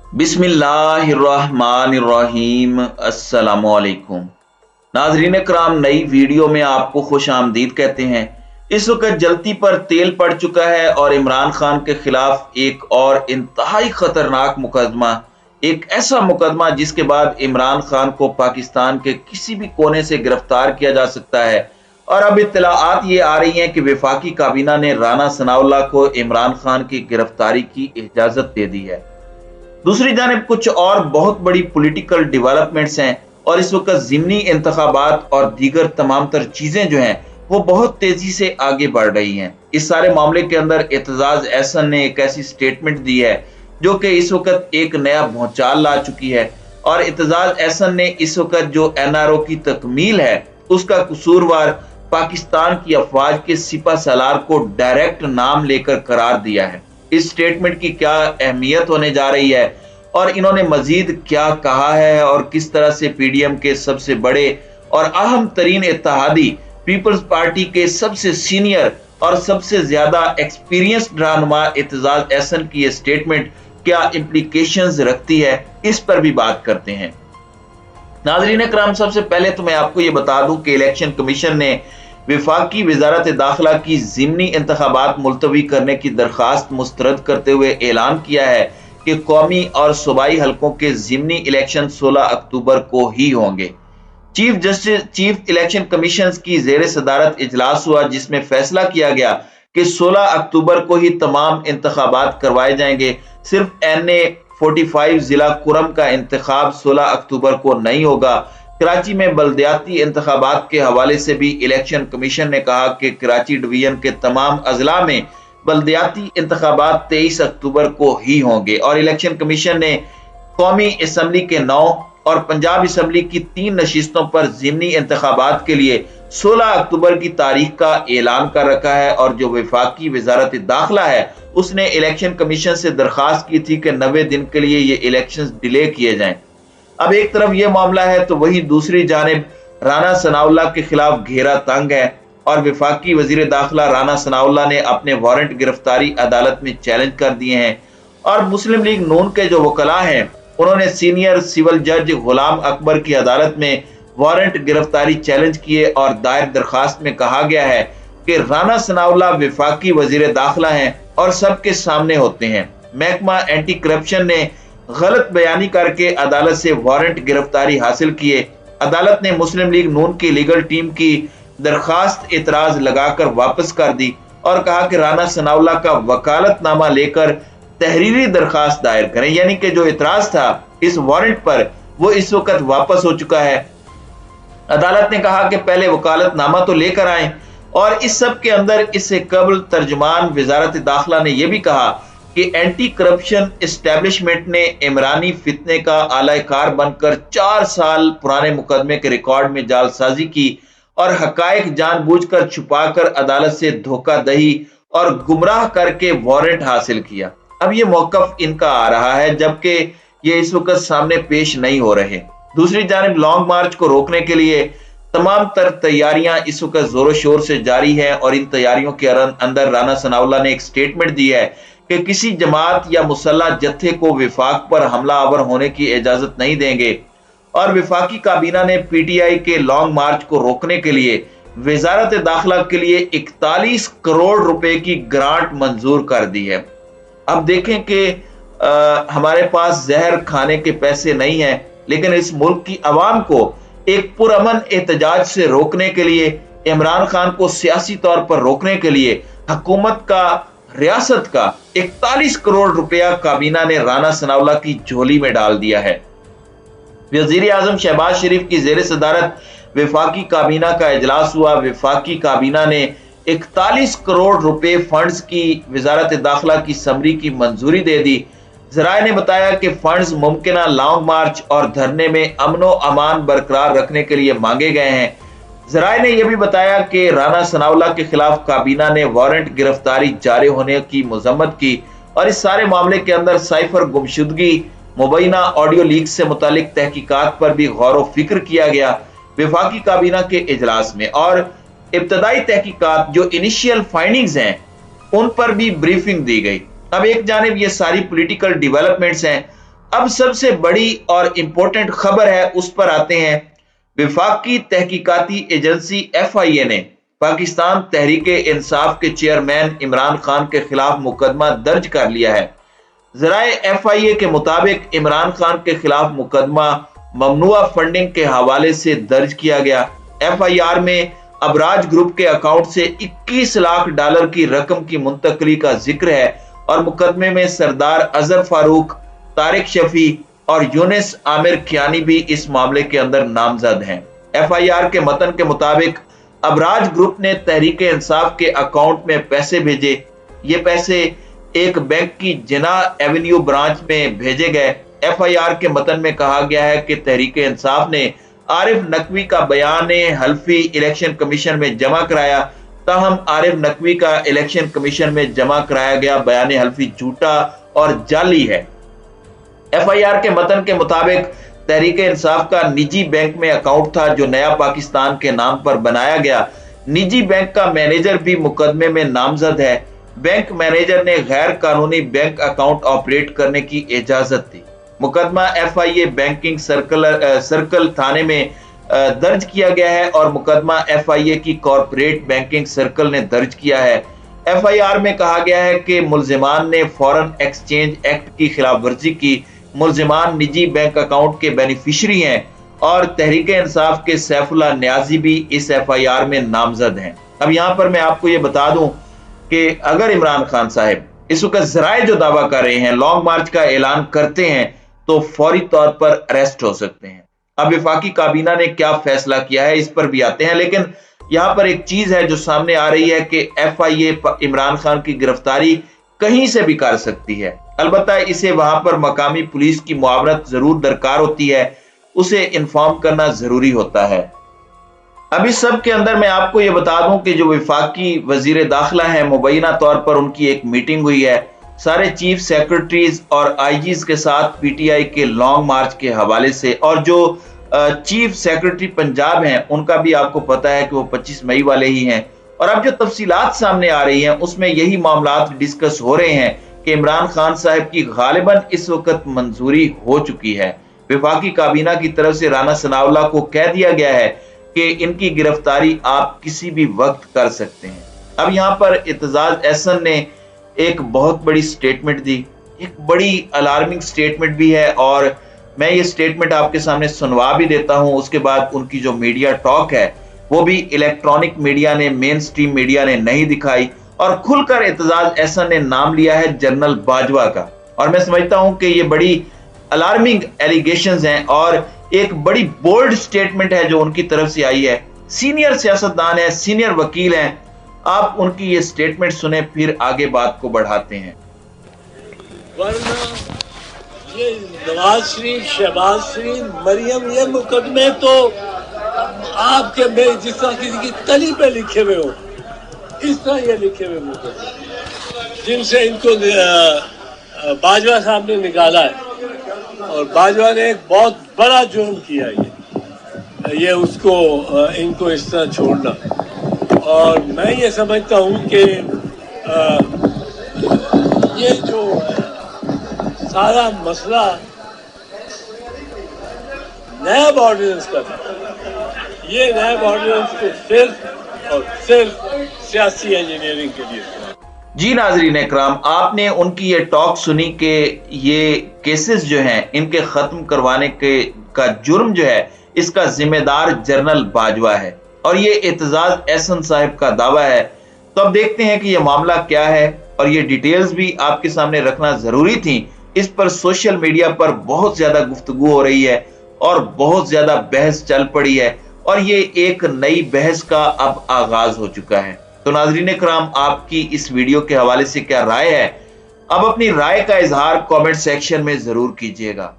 बिस्मिल्लाहिर्रहमानिर्रहीम। अस्सलामुअलैकुम नाजरीन कराम, नई वीडियो में आपको खुश आमदीद कहते हैं। इस वक्त जलती पर तेल पड़ चुका है और इमरान खान के खिलाफ एक और इंतहाई खतरनाक मुकदमा, एक ऐसा मुकदमा जिसके बाद इमरान खान को पाकिस्तान के किसी भी कोने से गिरफ्तार किया जा सकता है। और अब इत्तलाआत ये आ रही हैं कि वफाकी काबीना ने राना सनाउल्लाह को इमरान खान की गिरफ्तारी की इजाजत दे दी है। दूसरी जानिब कुछ और बहुत बड़ी पॉलिटिकल डेवलपमेंट्स हैं और इस वक्त ज़िमनी इंतखाबात और दीगर तमाम तर चीजें जो हैं वो बहुत तेजी से आगे बढ़ रही हैं। इस सारे मामले के अंदर एतजाज एहसन ने एक ऐसी स्टेटमेंट दी है जो कि इस वक्त एक नया भौचाल ला चुकी है। और एतजाज एहसन ने इस वक्त जो NRO की तकमील है उसका कसूरवार पाकिस्तान की अफवाज के सिपा सालार को डायरेक्ट नाम लेकर करार दिया है। इस स्टेटमेंट की क्या अहमियत होने जा रही है और इन्होंने मजीद क्या कहा है और किस तरह से PDM के सबसे बड़े और अहम तरीन इत्तेहादी पीपल्स पार्टी के सबसे सीनियर और सबसे ज्यादा एक्सपीरियंस्ड रहनुमा एतजाज एहसन की ये स्टेटमेंट क्या इम्प्लीकेशंस रखती है, इस पर भी बात करते हैं। नाज़रीन कराम, सबसे पहले तो मैं आपको ये बता दूं कि इलेक्शन कमीशन ने वफाकी वजारत दाखिला की ज़िमनी इंतखाबात मुलतवी करने की दरखास्त मुस्तरद करते हुए ऐलान किया है कि कौमी और सूबाई हलकों के ज़िमनी इलेक्शन 16 अक्टूबर को ही होंगे। चीफ इलेक्शन कमीशन की जेर सदारत इजलास हुआ जिसमें फैसला किया गया कि 16 अक्टूबर को ही तमाम इंतखाबात करवाए जाएंगे। सिर्फ NA 45 जिला कुरम का इंतखाब 16 अक्टूबर को नहीं होगा। कराची में बल्दियाती इंतखाबात के हवाले से भी इलेक्शन कमीशन ने कहा कि कराची डिवीजन के तमाम अजला में बल्दियाती इंतखाबात 23 अक्टूबर को ही होंगे। और इलेक्शन कमीशन ने कौमी असम्बली के 9 और पंजाब असम्बली की 3 नशिस्तों पर ज़िमनी इंतखाबात के लिए 16 अक्टूबर की तारीख का ऐलान कर रखा है। और जो वफाकी वजारत दाखिला है उसने इलेक्शन कमीशन से दरखास्त की थी कि 90 दिन के लिए ये इलेक्शंस डिले किए जाएं। अब एक तरफ ये मामला है तो वहीं दूसरी जानिब राना सनाउल्लाह के खिलाफ घेरा तंग है और वफाकी वजीर दाखिला राना सनाउल्लाह ने अपने वारंट गिरफ्तारी अदालत में चैलेंज कर दिए हैं। और मुस्लिम लीग नून के जो वकला हैं उन्होंने सीनियर सिविल जज गुलाम अकबर की अदालत में वारंट गिरफ्तारी चैलेंज किए और दायर दरखास्त में कहा गया है कि राना सनाउल्लाह वफाकी वजीर दाखिला हैं और सबके सामने होते हैं। महकमा एंटी करप्शन ने गलत बयानी करके अदालत से वारंट गिरफ्तारी हासिल किए। अदालत ने मुस्लिम लीग नून की लीगल टीम की दरखास्त एतराज लगाकर वापस कर दी और कहा कि राना सनाउल्लाह का वकालतनामा लेकर तहरीरी दरखास्त दायर करें। यानी कि जो एतराज था इस वारंट पर वो इस वक्त वापस हो चुका है। अदालत ने कहा कि पहले वकालतनामा तो लेकर आए। और इस सब के अंदर इससे कबल तर्जुमान वजारत दाखिला ने यह भी कहा कि एंटी करप्शन एस्टेब्लिशमेंट ने इमरानी फितने का आलाकार बनकर 4 साल पुराने मुकदमे के रिकॉर्ड में जालसाजी की और हकायक जानबूझकर छुपाकर अदालत से धोखाधड़ी और गुमराह करके वारंट हासिल किया। अब ये मौकफ इनका आ रहा है जबकि ये इस वक्त सामने पेश नहीं हो रहे। दूसरी जानिब लॉन्ग मार्च को रोकने के लिए तमाम तर तैयारियां इस वक्त जोरों शोर से जारी है और इन तैयारियों के अंदर राना सनाउल्लाह ने एक स्टेटमेंट दी है कि किसी जमात या मुसल्ला जत्थे को वफाक पर हमला आवर होने की इजाजत नहीं देंगे। और वफाकी काबीना ने PTI के लॉन्ग मार्च को रोकने के लिए वजारत दाखिला के लिए 41 करोड़ रुपए की ग्रांट मंजूर कर दी है। अब देखें कि हमारे पास जहर खाने के पैसे नहीं है, लेकिन इस मुल्क की आवाम को एक पुरअमन एहतजाज से रोकने के लिए, इमरान खान को सियासी तौर पर रोकने के लिए हुकूमत का, रियासत का 41 करोड़ रुपया काबीना ने राना सनाउल्लाह की झोली में डाल दिया है। वजीर आजम शहबाज शरीफ की जेर सदारत वफाकी काबीना का इजलास हुआ। वफाकी काबीना ने 41 करोड़ रुपए फंड्स की वजारत दाखिला की समरी की मंजूरी दे दी। जराए ने बताया कि फंड्स मुमकिन लॉन्ग मार्च और धरने में अमनो अमान बरकरार रखने के लिए मांगे गए हैं। जराए ने यह भी बताया कि राना सनाउल्लाह के खिलाफ काबीना ने वारंट गिरफ्तारी जारी होने की मजम्मत की और इस सारे मामले के अंदर साइफर गुमशुदगी, मुबैना ऑडियो लीक से मुतालिक तहकीकात पर भी गौर व फिक्र किया गया वफाकी काबीना के इजलास में। और इब्तदाई तहकीकात जो इनिशियल फाइंडिंग्स हैं उन पर भी ब्रीफिंग दी गई। अब एक जानिब ये सारी पॉलिटिकल डेवलपमेंट्स हैं अब सबसे बड़ी और इंपॉर्टेंट खबर है, उस पर आते हैं। वफाकी तहकीकाती एजेंसी FIA ने पाकिस्तान तहरीक इंसाफ के चेयरमैन इमरान खान के खिलाफ मुकदमा दर्ज कर लिया है। ज़राए FIA के मुताबिक इमरान खान के खिलाफ मुकदमा ममनुआ फंडिंग के हवाले से दर्ज किया गया। FIR में अबराज ग्रुप के अकाउंट से 21 लाख डॉलर की रकम की मुंतकली का जिक्र है और मुकदमे में सरदार अजहर फारूक, तारिक शफी और यूनिस आमिर कियानी भी इस मामले के अंदर नामजद हैं। FIR के मतन के मुताबिक अबराज ग्रुप ने तहरीक इंसाफ के अकाउंट में पैसे भेजे। ये पैसे एक बैंक की जिना एवेन्यू ब्रांच में भेजे गए। FIR के मतन में कहा गया है कि तहरीक इंसाफ ने आरिफ नकवी का बयान हल्फी इलेक्शन कमीशन में जमा कराया, ताहम आरिफ नकवी का इलेक्शन कमीशन में जमा कराया गया बयान हल्फी झूठा और जाली है। FIR के मतन के मुताबिक तहरीक इंसाफ का निजी बैंक में अकाउंट था जो नया पाकिस्तान के नाम पर बनाया गया। निजी बैंक का मैनेजर भी मुकदमे में नामजद है। बैंक मैनेजर ने गैर कानूनी बैंक अकाउंट ऑपरेट करने की इजाजत दी। मुकदमा FIA बैंकिंग सर्कल थाने में दर्ज किया गया है और मुकदमा FIA की कॉर्पोरेट बैंकिंग सर्कल ने दर्ज किया है। FIR में कहा गया है कि मुल्जिमान ने फॉरेन एक्सचेंज एक्ट की खिलाफ वर्जी की। मुल्जिमान निजी बैंक अकाउंट के बेनिफिशरी हैं और तहरीक इंसाफ के सैफुल्लाह न्याजी भी इस FIR में नामजद हैं। अब यहाँ पर मैं आपको ये बता दूं कि अगर इमरान खान साहब इस वक्त ज़राए जो दावा कर रहे हैं, लॉन्ग मार्च का ऐलान करते हैं, तो फौरी तौर पर अरेस्ट हो सकते हैं। अब वफाकी काबीना ने क्या फैसला किया है इस पर भी आते हैं, लेकिन यहाँ पर एक चीज है जो सामने आ रही है कि FIA इमरान खान की गिरफ्तारी कहीं से भी कर सकती है। अलबत्ता इसे वहां पर मकामी पुलिस की मुआवनत जरूर दरकार होती है, उसे इन्फॉर्म करना जरूरी होता है। अब इस सब के अंदर मैं आपको ये बता दूं कि जो वफाकी वजीर दाखिला है, मुबैना तौर पर उनकी एक मीटिंग हुई है सारे चीफ सेक्रेटरीज और IGs के साथ PTI के लॉन्ग मार्च के हवाले से, और जो चीफ सेक्रेटरी पंजाब हैं उनका भी आपको पता है कि वो 25 मई वाले ही हैं। और अब जो तफसीलात सामने आ रही हैं उसमें यही मामलात डिस्कस हो रहे हैं कि इमरान खान साहब की गालिबन इस वक्त मंजूरी हो चुकी है। वफाकी काबीना की तरफ से राना सनाउल्लाह को कह दिया गया है कि इनकी गिरफ्तारी आप किसी भी वक्त कर सकते हैं। अब यहाँ पर एतजाज एहसन ने एक बहुत बड़ी स्टेटमेंट दी, एक बड़ी अलार्मिंग स्टेटमेंट भी है, और मैं ये स्टेटमेंट आपके सामने सुनवा भी देता हूं। उसके बाद उनकी जो मीडिया टॉक है वो भी इलेक्ट्रॉनिक मीडिया ने, मेन स्ट्रीम मीडिया ने नहीं दिखाई, और खुलकर एतजाज एहसन ने नाम लिया है जनरल बाजवा का। और मैं समझता हूं कि ये बड़ी अलार्मिंग एलिगेशंस हैं और एक बड़ी बोल्ड स्टेटमेंट है जो उनकी तरफ से आई है। सीनियर सियासतदान है, सीनियर वकील हैं, आप उनकी ये स्टेटमेंट सुने, फिर आगे बात को बढ़ाते हैं। वरना ये नवाज शरीफ, शहबाज शरीफ, मरियम, ये मुकदमे तो आपके में जिस तरह किसी की तली पे लिखे हुए हो, इस तरह ये लिखे हुए मुकदमे जिनसे इनको बाजवा साहब ने निकाला है। और बाजवा ने एक बहुत बड़ा जुर्म किया ये उसको इनको इस तरह छोड़ना। और मैं ये समझता हूँ कि ये जो सारा मसला नैब ऑर्डिनेंस का था, ये नैब ऑर्डिनेंस को सिर्फ और सिर्फ सियासी इंजीनियरिंग के लिए। जी नाजरीन इकराम, आपने उनकी ये टॉक सुनी कि ये केसेस जो हैं इनके खत्म करवाने के का जुर्म जो है इसका जिम्मेदार जनरल बाजवा है, और ये एतजाज एहसन साहब का दावा है। तो अब देखते हैं कि ये मामला क्या है, और ये डिटेल्स भी आपके सामने रखना जरूरी थी। इस पर सोशल मीडिया पर बहुत ज्यादा गुफ्तगू हो रही है और बहुत ज्यादा बहस चल पड़ी है, और ये एक नई बहस का अब आगाज हो चुका है। तो नाजरीन इकराम, आपकी इस वीडियो के हवाले से क्या राय है? अब अपनी राय का इजहार कमेंट सेक्शन में जरूर कीजिएगा।